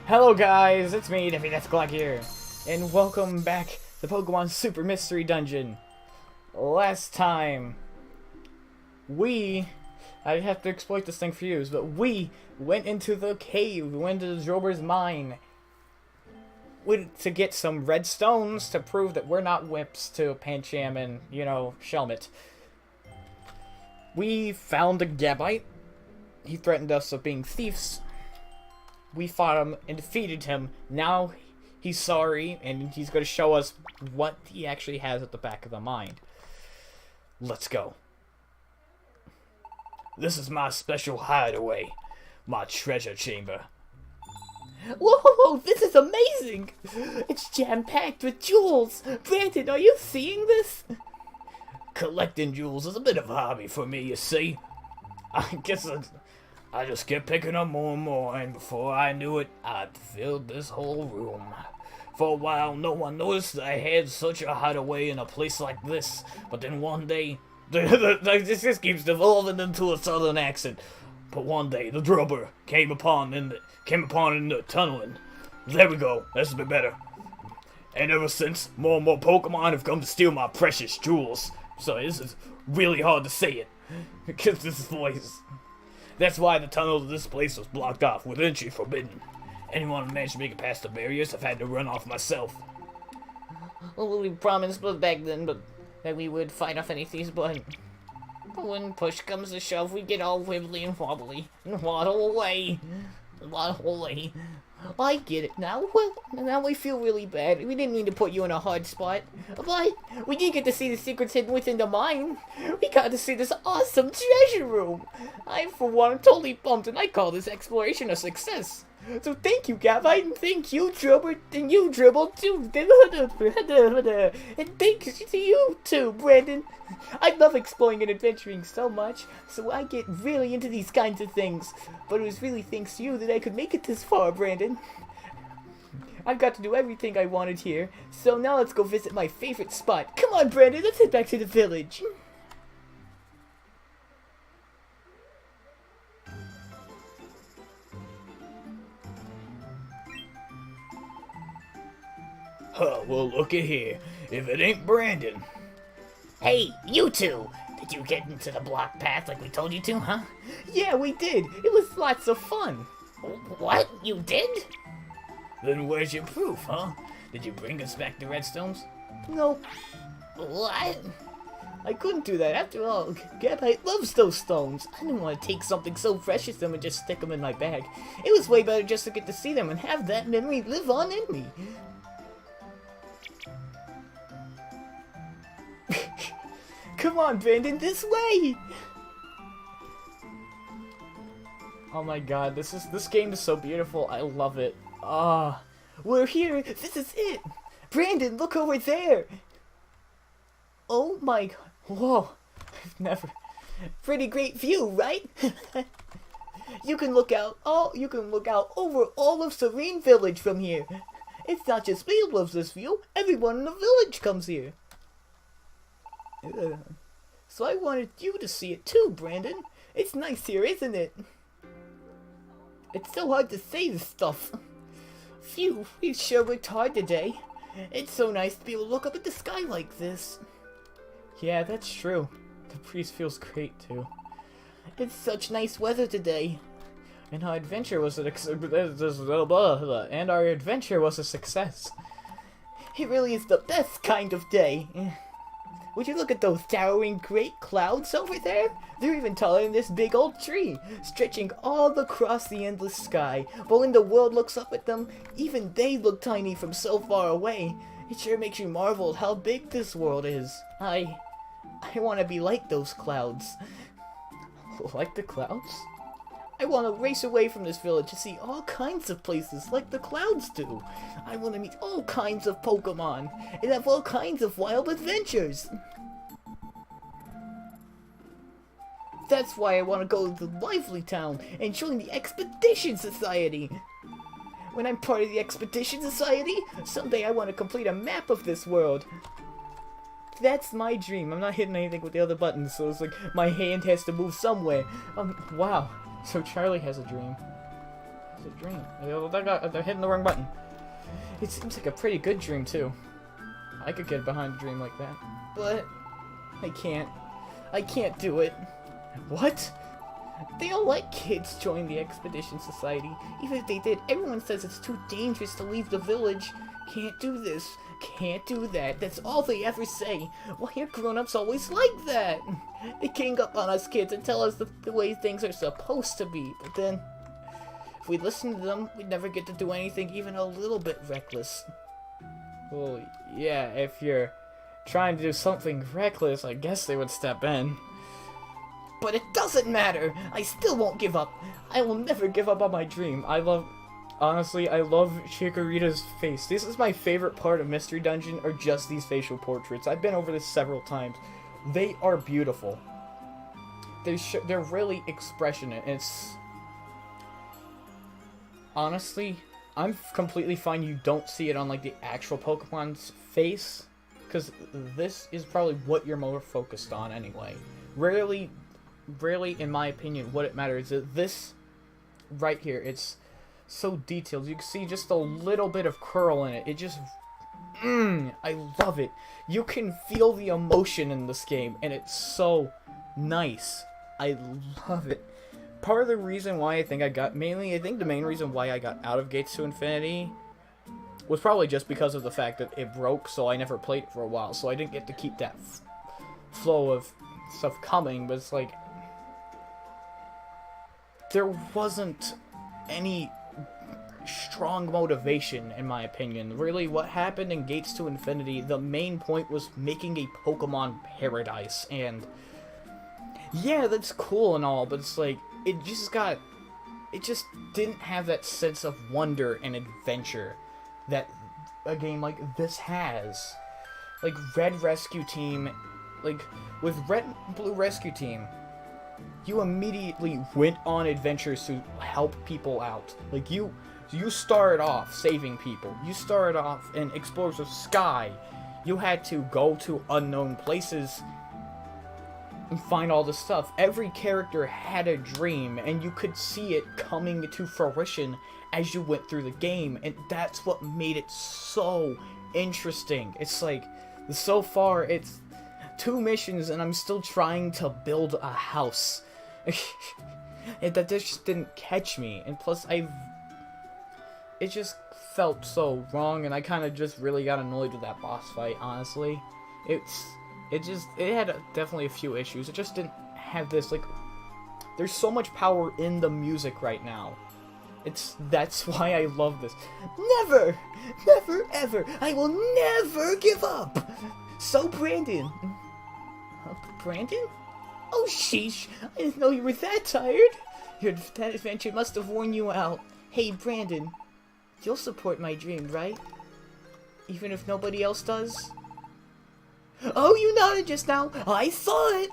Hello guys, it's me, DaffyDethklok here, and welcome back to Pokemon Super Mystery Dungeon. Last time, I have to exploit this thing for you, but we went into the cave, we went into the Drober's mine, to get some red stones to prove that we're not whips to Pancham and, Shelmet. We found a Gabite. He threatened us of being thieves. We fought him and defeated him. Now he's sorry, and he's going to show us what he actually has at the back of the mine. Let's go. This is my special hideaway. My treasure chamber. Whoa, this is amazing! It's jam-packed with jewels! Brandon, are you seeing this? Collecting jewels is a bit of a hobby for me, you see. I guess I just kept picking up more and more, and before I knew it, I'd filled this whole room. For a while, no one noticed that I had such a hideaway in a place like this, but then one day, this keeps devolving into a southern accent. But one day, the Drober came upon in the tunnel, and there we go, that's a bit better. And ever since, more and more Pokemon have come to steal my precious jewels. So this is really hard to say it, because this voice. That's why the tunnel to this place was blocked off, with entry forbidden. Anyone who managed to make it past the barriers, I've had to run off myself. Well, we promised back then, but that we would fight off any thieves, but when push comes to shove, we get all wibbly and wobbly and waddle away. I get it now. Well, now we feel really bad. We didn't mean to put you in a hard spot, but we did get to see the secrets hidden within the mine. We got to see this awesome treasure room. I, for one, am totally pumped, and I call this exploration a success. So thank you, Gavite, and thank you, Dribble, and you, Dribble, too. And thanks to you, too, Brandon. I love exploring and adventuring so much, so I get really into these kinds of things. But it was really thanks to you that I could make it this far, Brandon. I've got to do everything I wanted here, so now let's go visit my favorite spot. Come on, Brandon, let's head back to the village. Huh, well, looky here. If it ain't Brandon. Hey, you two! Did you get into the block path like we told you to, huh? Yeah, we did. It was lots of fun. What? You did? Then where's your proof, huh? Did you bring us back the redstones? No. What? I couldn't do that. After all, Gabite loves those stones. I didn't want to take something so precious to them and just stick them in my bag. It was way better just to get to see them and have that memory live on in me. Come on, Brandon, this way! Oh my god, this game is so beautiful. I love it. We're here! This is it! Brandon, look over there! Oh my god. Whoa. I've never... Pretty great view, right? You can look out over all of Serene Village from here. It's not just me who loves this view. Everyone in the village comes here. So I wanted you to see it too, Brandon. It's nice here, isn't it? It's so hard to say this stuff. Phew, we sure worked hard today. It's so nice to be able to look up at the sky like this. Yeah, that's true. The breeze feels great too. It's such nice weather today. And our adventure was a success. It really is the best kind of day. Would you look at those towering great clouds over there? They're even taller than this big old tree, stretching all across the endless sky. But when the world looks up at them, even they look tiny from so far away. It sure makes you marvel at how big this world is. I want to be like those clouds. Like the clouds? I want to race away from this village to see all kinds of places like the clouds do. I want to meet all kinds of Pokemon and have all kinds of wild adventures. That's why I want to go to Lively Town and join the Expedition Society. When I'm part of the Expedition Society, someday I want to complete a map of this world. That's my dream. I'm not hitting anything with the other buttons, so it's like my hand has to move somewhere. Wow. So Charlie has a dream. It's a dream. They're hitting the wrong button. It seems like a pretty good dream, too. I could get behind a dream like that. But I can't. I can't do it. What? They don't let kids join the Expedition Society. Even if they did, everyone says it's too dangerous to leave the village. Can't do this. Can't do that. That's all they ever say. Why are grown-ups always like that? They gang up on us kids and tell us the way things are supposed to be. But then, if we listen to them, we'd never get to do anything even a little bit reckless. Well, yeah, if you're trying to do something reckless, I guess they would step in. But it doesn't matter! I still won't give up! I will never give up on my dream. Honestly, I love Chikorita's face. This is my favorite part of Mystery Dungeon, are just these facial portraits. I've been over this several times. They are beautiful. They're really expressionate. Honestly, I'm completely fine you don't see it on, like, the actual Pokemon's face, because this is probably what you're more focused on anyway. Rarely, in my opinion, what it matters is that this right here, it's so detailed. You can see just a little bit of curl in it. It just, I love it. You can feel the emotion in this game, and it's so nice. I love it. Part of the reason why I think the main reason why I got out of Gates to Infinity was probably just because of the fact that it broke, so I never played it for a while, so I didn't get to keep that flow of stuff coming, but it's like, there wasn't any strong motivation, in my opinion. Really, what happened in Gates to Infinity, the main point was making a Pokemon paradise, and yeah, that's cool and all, but it's like, it just didn't have that sense of wonder and adventure that a game like this has. Like, Red Rescue Team, like, with Red and Blue Rescue Team, you immediately went on adventures to help people out. Like, you started off saving people. You started off in Explorers of Sky. You had to go to unknown places and find all this stuff. Every character had a dream, and you could see it coming to fruition as you went through the game, and that's what made it so interesting. It's like, so far, it's 2 missions, and I'm still trying to build a house. And that just didn't catch me, and plus, it just felt so wrong, and I kind of just really got annoyed with that boss fight, honestly. It had definitely a few issues. It just didn't have this, like, there's so much power in the music right now. That's why I love this. Never, ever, I will never give up. So, Brandon. Brandon? Oh, sheesh, I didn't know you were that tired. That adventure must have worn you out. Hey, Brandon, you'll support my dream, right? Even if nobody else does? Oh, you nodded just now. I saw it.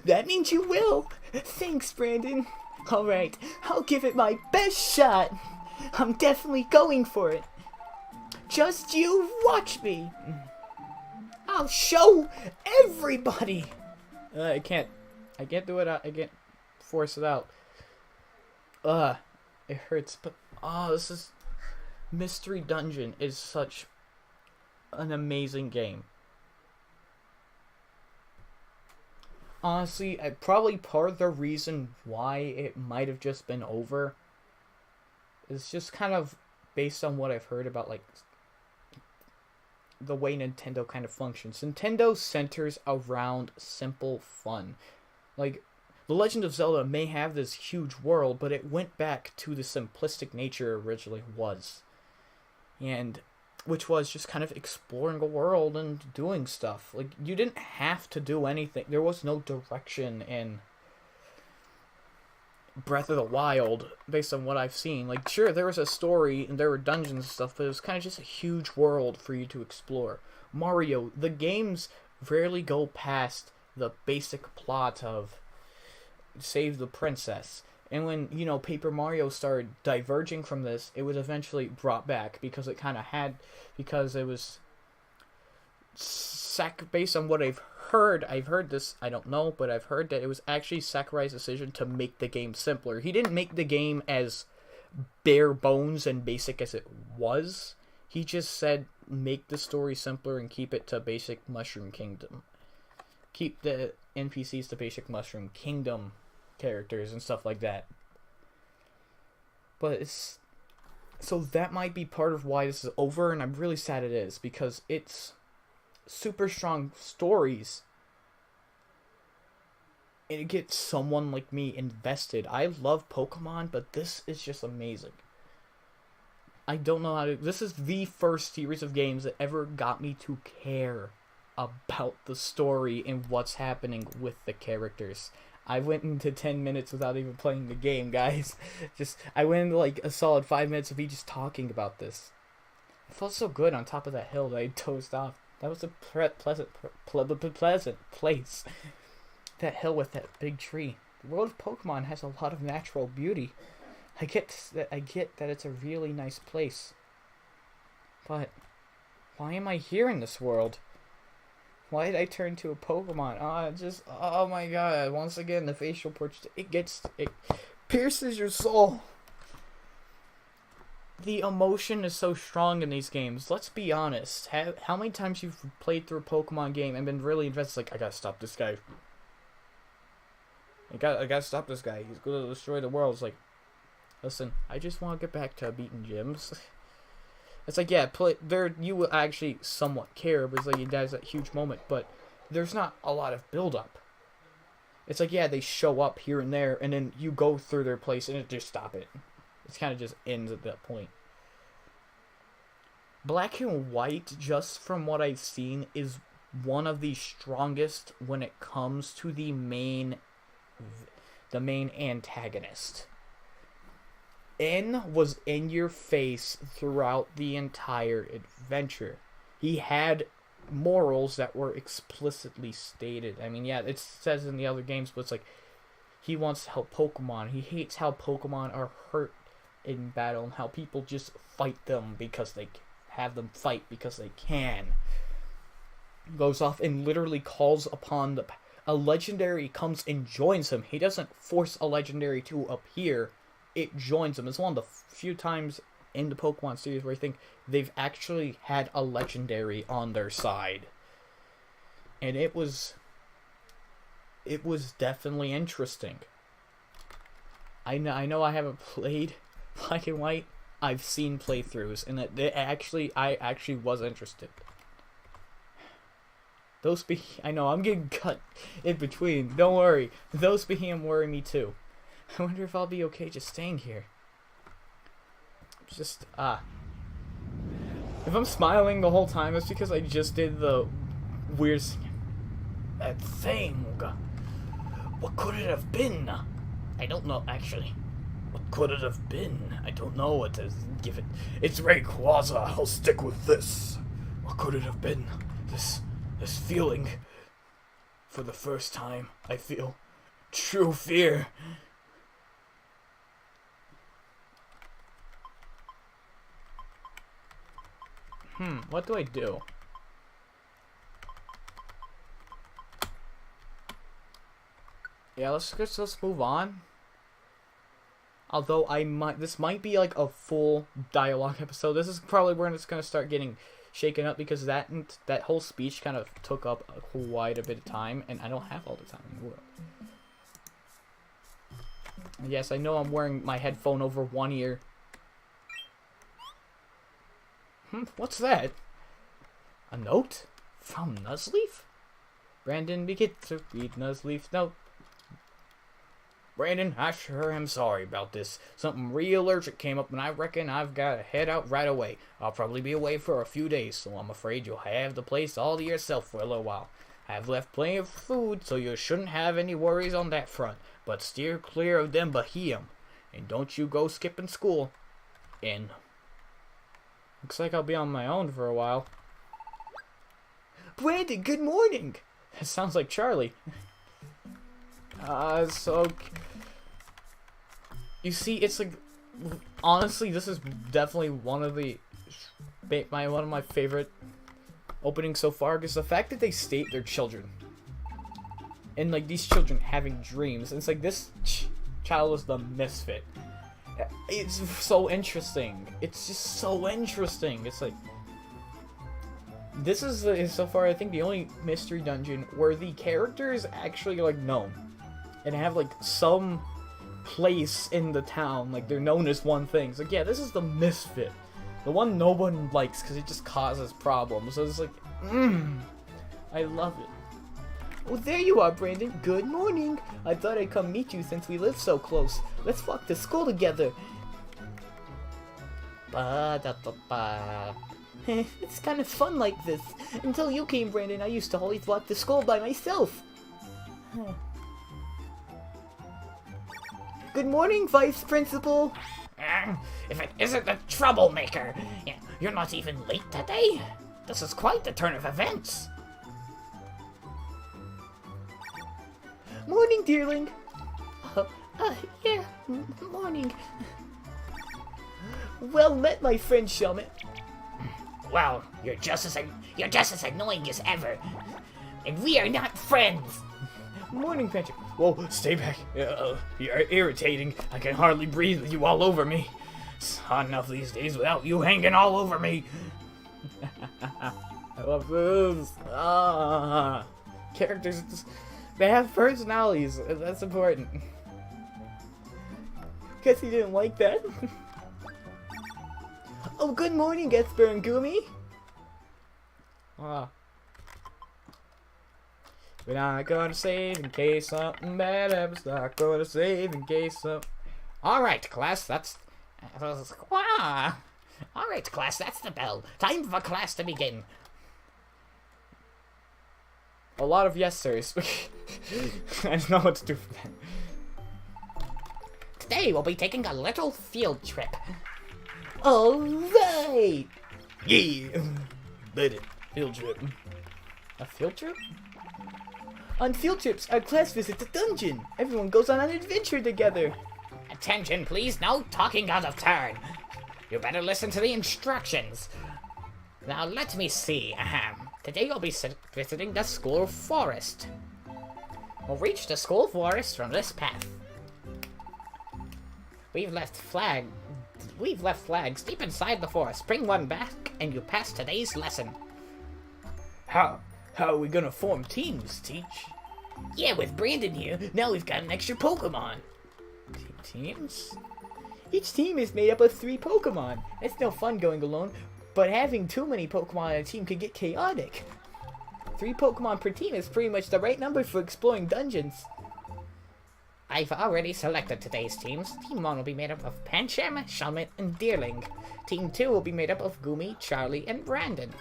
That means you will. Thanks, Brandon. Alright, I'll give it my best shot. I'm definitely going for it. Just you watch me. I'll show everybody. I can't do it. I can't force it out. It hurts. But, this is... Mystery Dungeon is such an amazing game. Honestly, probably part of the reason why it might have just been over is just kind of based on what I've heard about, like, the way Nintendo kind of functions. Nintendo centers around simple fun. Like, The Legend of Zelda may have this huge world, but it went back to the simplistic nature it originally was. And which was just kind of exploring a world and doing stuff. Like, you didn't have to do anything. There was no direction in Breath of the Wild, based on what I've seen. Like, sure, there was a story, and there were dungeons and stuff, but it was kind of just a huge world for you to explore. Mario, the games rarely go past the basic plot of save the princess. And when, Paper Mario started diverging from this, it was eventually brought back because it kind of had, because it was, based on what I've heard this, I don't know, but I've heard that it was actually Sakurai's decision to make the game simpler. He didn't make the game as bare bones and basic as it was. He just said make the story simpler and keep it to basic Mushroom Kingdom. Keep the NPCs to basic Mushroom Kingdom characters and stuff like that. But it's... So that might be part of why this is over, and I'm really sad it is, because it's super strong stories. And it gets someone like me invested. I love Pokemon, but this is just amazing. I don't know how to... This is the first series of games that ever got me to care about the story and what's happening with the characters. I went into 10 minutes without even playing the game, guys. I went into like a solid 5 minutes of me just talking about this. It felt so good on top of that hill that I dozed off. That was a pleasant place. That hill with that big tree. The world of Pokemon has a lot of natural beauty. I get that it's a really nice place. But why am I here in this world? Why did I turn to a Pokemon? Oh my god, once again the facial portrait, it pierces your soul. The emotion is so strong in these games. Let's be honest. How many times you've played through a Pokemon game and been really invested, like, I gotta stop this guy. I gotta stop this guy. He's gonna destroy the world. It's like, listen, I just want to get back to beating gyms. It's like, yeah, you will actually somewhat care, because like it has that huge moment, but there's not a lot of build-up. It's like, yeah, they show up here and there, and then you go through their place, and it just stop it. It kind of just ends at that point. Black and White, just from what I've seen, is one of the strongest when it comes to the main antagonist. N was in your face throughout the entire adventure. He had morals that were explicitly stated. I mean, yeah, it says in the other games, but it's like, he wants to help Pokemon. He hates how Pokemon are hurt in battle and how people just fight them because they have them fight because they can. Goes off and literally calls upon a legendary comes and joins him. He doesn't force a legendary to appear. It joins him. It's one of the few times in the Pokemon series where I think they've actually had a legendary on their side. And it was definitely interesting. I know I haven't played Black and White. I've seen playthroughs, and I actually was interested. I know I'm getting cut in between. Don't worry. Those behem worry me too. I wonder if I'll be okay just staying here. If I'm smiling the whole time, it's because I just did the weird that thing. What could it have been? I don't know, actually. What could it have been? I don't know what to give it. It's Rayquaza. I'll stick with this. What could it have been? This feeling. For the first time, I feel true fear. What do I do? Yeah, let's move on. Although this might be like a full dialogue episode. This is probably where it's gonna start getting shaken up, because that whole speech kind of took up quite a bit of time, and I don't have all the time in the world. Yes, I know I'm wearing my headphone over one ear. What's that? A note? From Nuzleaf? Brandon, begin to read Nuzleaf's note. Brandon, I sure am sorry about this. Something real urgent came up, and I reckon I've got to head out right away. I'll probably be away for a few days, so I'm afraid you'll have the place all to yourself for a little while. I've left plenty of food, so you shouldn't have any worries on that front. But steer clear of them behem. And don't you go skipping school. And looks like I'll be on my own for a while. Brandon, good morning! That sounds like Charlie. You see, it's like, honestly, this is definitely one of my favorite openings so far, because the fact that they state their children, and like these children having dreams, and it's like this child was the misfit, It's so interesting. It's just so interesting. It's like, this is so far I think the only mystery dungeon where the characters actually like known and have like some place in the town, like they're known as one thing. So yeah, this is the misfit, the one no one likes because it just causes problems. So it's like, I love it. Oh, there you are, Brandon. Good morning. I thought I'd come meet you since we live so close. Let's walk to school together. Ba-da-da-ba. It's kind of fun like this. Until you came, Brandon, I used to always walk to school by myself. Good morning, Vice Principal. If it isn't the troublemaker, you're not even late today. This is quite the turn of events. Morning, dearling. Yeah, morning. Well met, my friend Shelmet. Well, you're just as annoying as ever, and we are not friends. Morning, Patrick. Whoa, stay back. You're irritating. I can hardly breathe with you all over me. It's hard enough these days without you hanging all over me. I love this. Characters, they have personalities. That's important. Guess you didn't like that. Oh, good morning, Esper and Gumi. We're not gonna save in case something bad happens. Not gonna save in case some. Alright, class, that's Alright, class, that's the bell. Time for class to begin. A lot of yes, sirs. I don't know what to do for that. Today we'll be taking a little field trip. Alright! Yeah! Did it. Field trip. A field trip? On field trips, our class visits a dungeon. Everyone goes on an adventure together. Attention, please. No talking out of turn. You better listen to the instructions. Now, let me see. Today you'll be visiting the school forest. We'll reach the school forest from this path. We've left flags deep inside the forest. Bring one back, and you pass today's lesson. How are we gonna form teams, Teach? Yeah, with Brandon here, now we've got an extra Pokemon. Teams? Each team is made up of 3 Pokemon. It's no fun going alone, but having too many Pokemon on a team can get chaotic. 3 Pokemon per team is pretty much the right number for exploring dungeons. I've already selected today's teams. Team 1 will be made up of Pancham, Shelmet, and Deerling. Team 2 will be made up of Gumi, Charlie, and Brandon.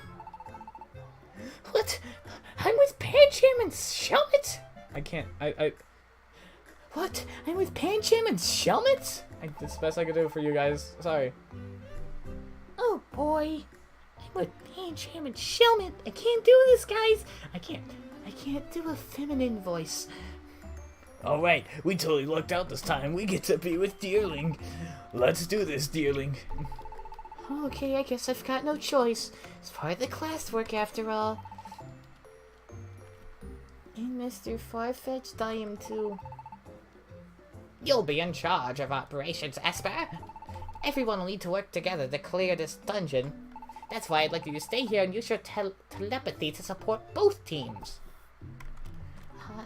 What? I'm with Pancham and Shelmet? What? I'm with Pancham and Shelmet? That's the best I could do for you guys. Sorry. Oh boy. I'm with Pancham and Shelmet. I can't do this, guys. I can't do a feminine voice. Alright, we totally lucked out this time. We get to be with Deerling. Let's do this, Deerling. Okay, I guess I've got no choice. It's part of the classwork after all. And Mr. Farfetch'd, I am too. You'll be in charge of operations, Esper. Everyone will need to work together to clear this dungeon. That's why I'd like you to stay here and use your telepathy to support both teams.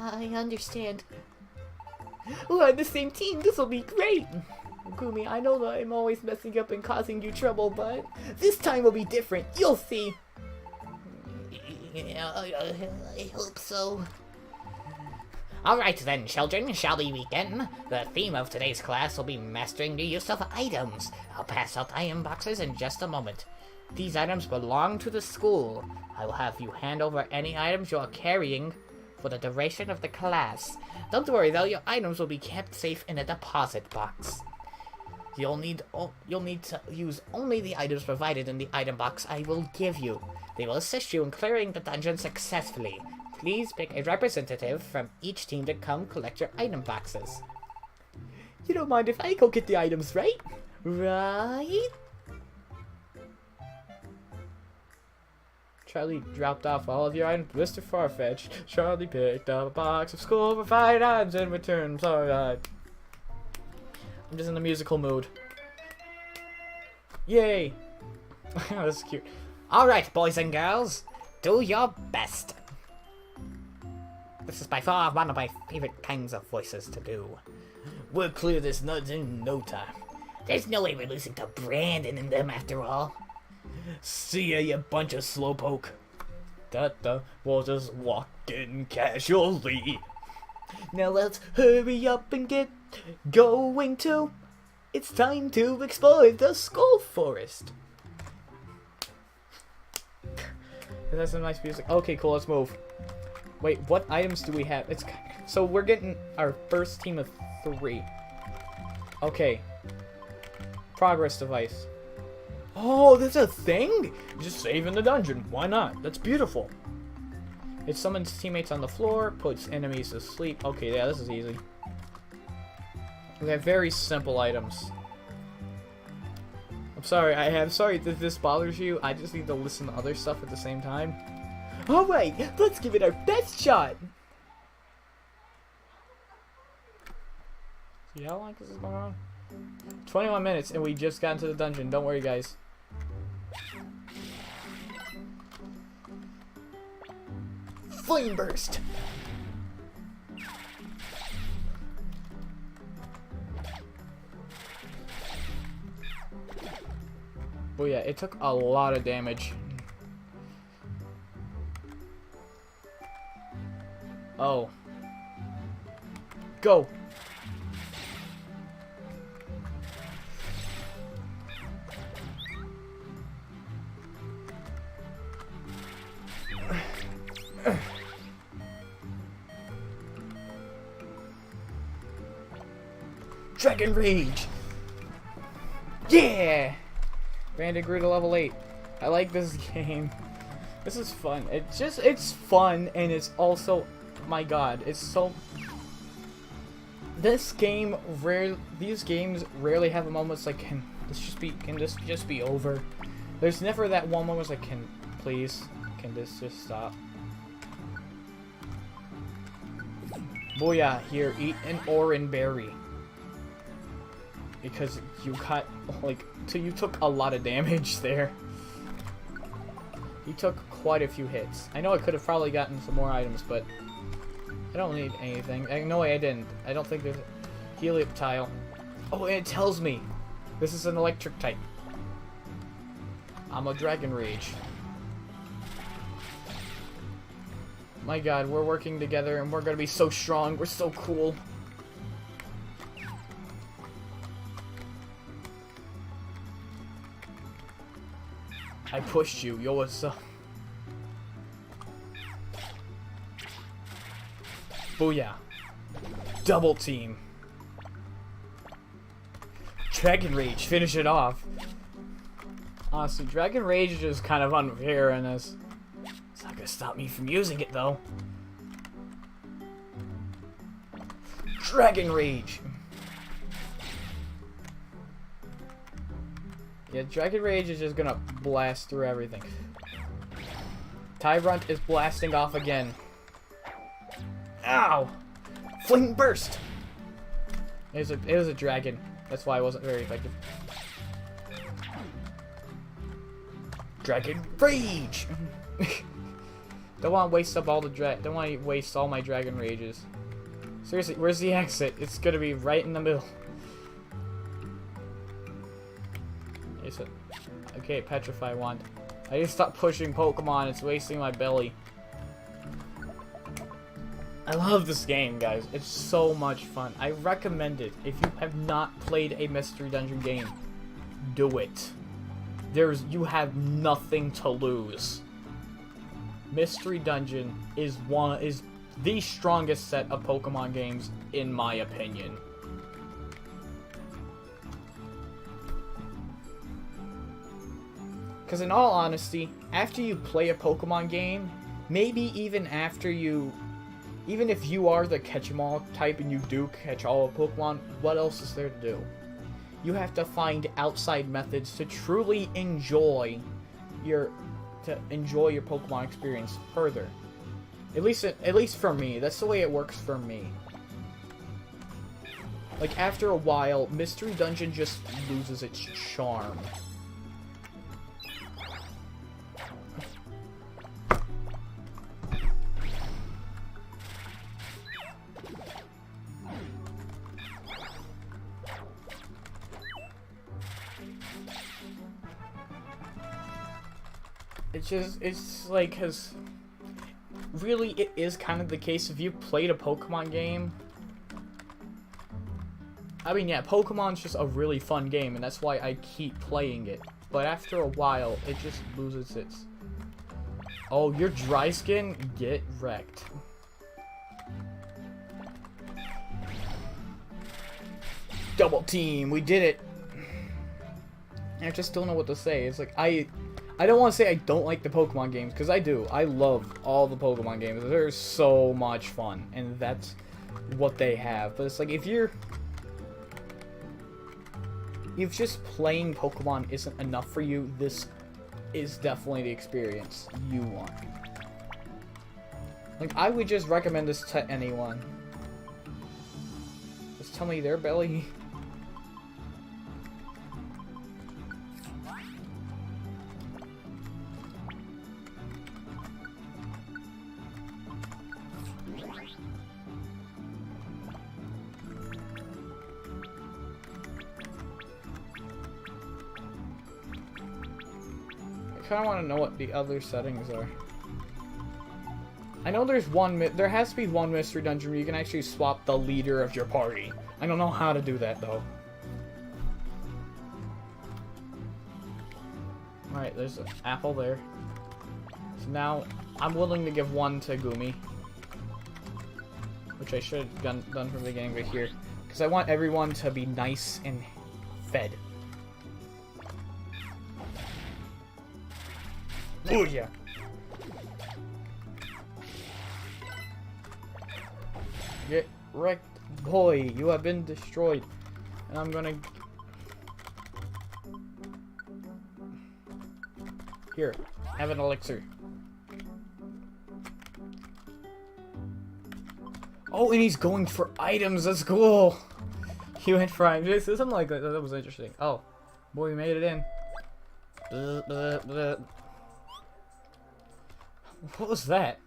I understand. We're on the same team. This will be great. Gumi, I know that I'm always messing up and causing you trouble, but this time will be different. You'll see. Yeah, I hope so. Alright then, children, shall we begin? The theme of today's class will be mastering the use of items. I'll pass out item boxes in just a moment. These items belong to the school. I will have you hand over any items you are carrying for the duration of the class. Don't worry though, your items will be kept safe in a deposit box. You'll need to use only the items provided in the item box I will give you. They will assist you in clearing the dungeon successfully. Please pick a representative from each team to come collect your item boxes. You don't mind if I go get the items, right? Right? Charlie dropped off all of your items. Mr. Farfetch. Charlie picked up a box of school provided items in return. Sorry, I'm just in the musical mood. Yay! That's cute. Alright, boys and girls, do your best. This is by far one of my favorite kinds of voices to do. We'll clear this nuts in no time. There's no way we're losing to Brandon and them after all. See ya, you bunch of slowpoke. We'll just walk in casually. Now let's hurry up and get going too. It's time to explore the Skull Forest. That's some nice music. Okay, cool, let's move. Wait, what items do we have? So we're getting our first team of 3. Okay. Progress device. Oh, that's a thing? Just save in the dungeon. Why not? That's beautiful. It summons teammates on the floor, puts enemies to sleep. Okay, yeah, this is easy. We have very simple items. I'm sorry that this bothers you. I just need to listen to other stuff at the same time. Alright, let's give it our best shot. See how long this is going on? 21 minutes and we just got into the dungeon. Don't worry, guys. Flame burst. Oh yeah, it took a lot of damage. Oh. Go. Dragon Rage! Yeah! Brandon grew to level 8. I like this game. This is fun. It's fun, and it's also, my god, it's so... These games rarely have moments like, can this just be over? There's never that one moment like, can this just stop? Booyah, here, eat an orange berry. Because you got, you took a lot of damage there. You took quite a few hits. I know I could have probably gotten some more items, but I don't need anything. No way I didn't. I don't think there's a Helioptile. Oh, and it tells me this is an electric type. I'm a Dragon Rage. My god, we're working together and we're gonna be so strong. We're so cool. I pushed you. Yo, what's up? Booyah. Double team. Dragon Rage. Finish it off. Honestly, Dragon Rage is just kind of unfair in this. It's not gonna stop me from using it, though. Dragon Rage. Yeah, Dragon Rage is just gonna blast through everything. Tyrunt is blasting off again. Ow! Flame Burst! It was a dragon. That's why it wasn't very effective. Dragon Rage! Don't want to waste up all the don't want to waste all my Dragon Rages. Seriously, where's the exit? It's gonna be right in the middle. Okay, Petrify Wand. I need to stop pushing Pokemon, it's wasting my belly. I love this game, guys. It's so much fun. I recommend it. If you have not played a Mystery Dungeon game, do it. You have nothing to lose. Mystery Dungeon is the strongest set of Pokemon games, in my opinion. Because in all honesty, after you play a Pokemon game, maybe even if you are the catch-em-all type and you do catch all of Pokemon, what else is there to do? You have to find outside methods to truly enjoy your Pokemon experience further. At least for me, that's the way it works for me. Like, after a while, Mystery Dungeon just loses its charm. it's like, cause really it is kind of the case if you played a Pokemon game. I mean, yeah, Pokemon's just a really fun game, and that's why I keep playing it. But after a while, it just loses its... Oh, you're dry skin? Get wrecked. Double team, we did it. I just don't know what to say. It's like, I don't want to say I don't like the Pokemon games, because I do. I love all the Pokemon games. They're so much fun, and that's what they have. But it's like, if just playing Pokemon isn't enough for you, this is definitely the experience you want. Like, I would just recommend this to anyone. Just tell me their belly. I kind of want to know what the other settings are. I know there's there has to be one mystery dungeon where you can actually swap the leader of your party. I don't know how to do that though. Alright, there's an apple there. So now, I'm willing to give one to Gumi. Which I should have done from the beginning right here. Because I want everyone to be nice and fed. Oh yeah. Get wrecked, boy. You have been destroyed. And I'm gonna... Here, have an elixir. Oh, and he's going for items. That's cool. He went for items. Something like that. That was interesting. Oh, boy, we made it in. What was that?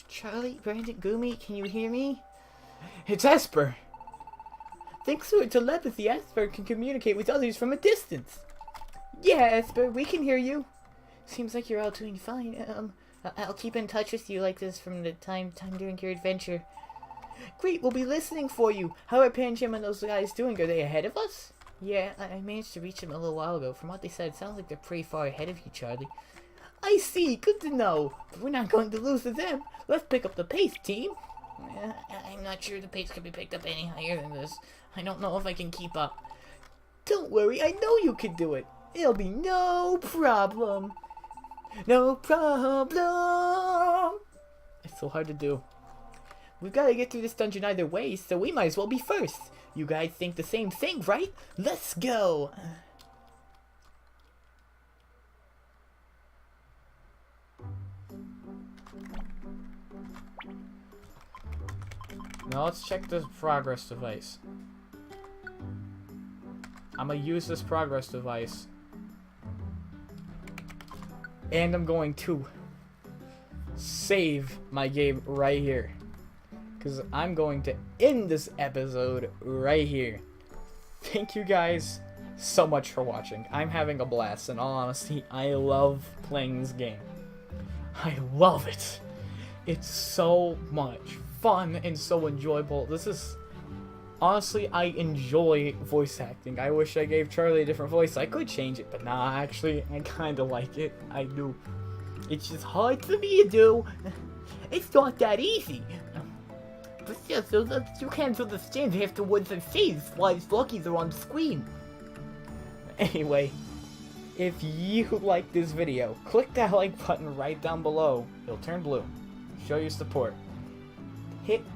Charlie, Brandon, Gumi, can you hear me? It's Esper. Thanks to telepathy, Esper can communicate with others from a distance. Yeah, Esper, we can hear you. Seems like you're all doing fine. I'll keep in touch with you like this from the time during your adventure. Great, we'll be listening for you. How are Pancham and those guys doing? Are they ahead of us? Yeah, I managed to reach them a little while ago. From what they said, it sounds like they're pretty far ahead of you, Charlie. I see, good to know. But we're not going to lose to them. Let's pick up the pace, team. I'm not sure the pace can be picked up any higher than this. I don't know if I can keep up. Don't worry, I know you can do it. It'll be no problem. No problem. It's so hard to do. We've got to get through this dungeon either way, so we might as well be first. You guys think the same thing, right? Let's go. Now let's check this progress device. I'm gonna use this progress device. And I'm going to save my game right here. Because I'm going to end this episode right here. Thank you guys so much for watching. I'm having a blast. In all honesty, I love playing this game. I love it. It's so much fun and so enjoyable. This is... Honestly, I enjoy voice acting. I wish I gave Charlie a different voice. I could change it, but nah, actually, I kind of like it. I do. It's just hard for me to do. It's not that easy. But yeah, so you can't understand afterwards and see why these luckies are on screen. Anyway, if you like this video, click that like button right down below. It'll turn blue. Show your support.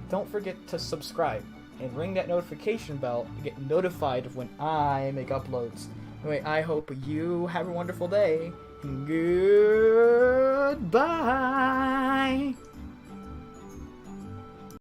Don't forget to subscribe. And ring that notification bell to get notified of when I make uploads. Anyway, I hope you have a wonderful day. Goodbye!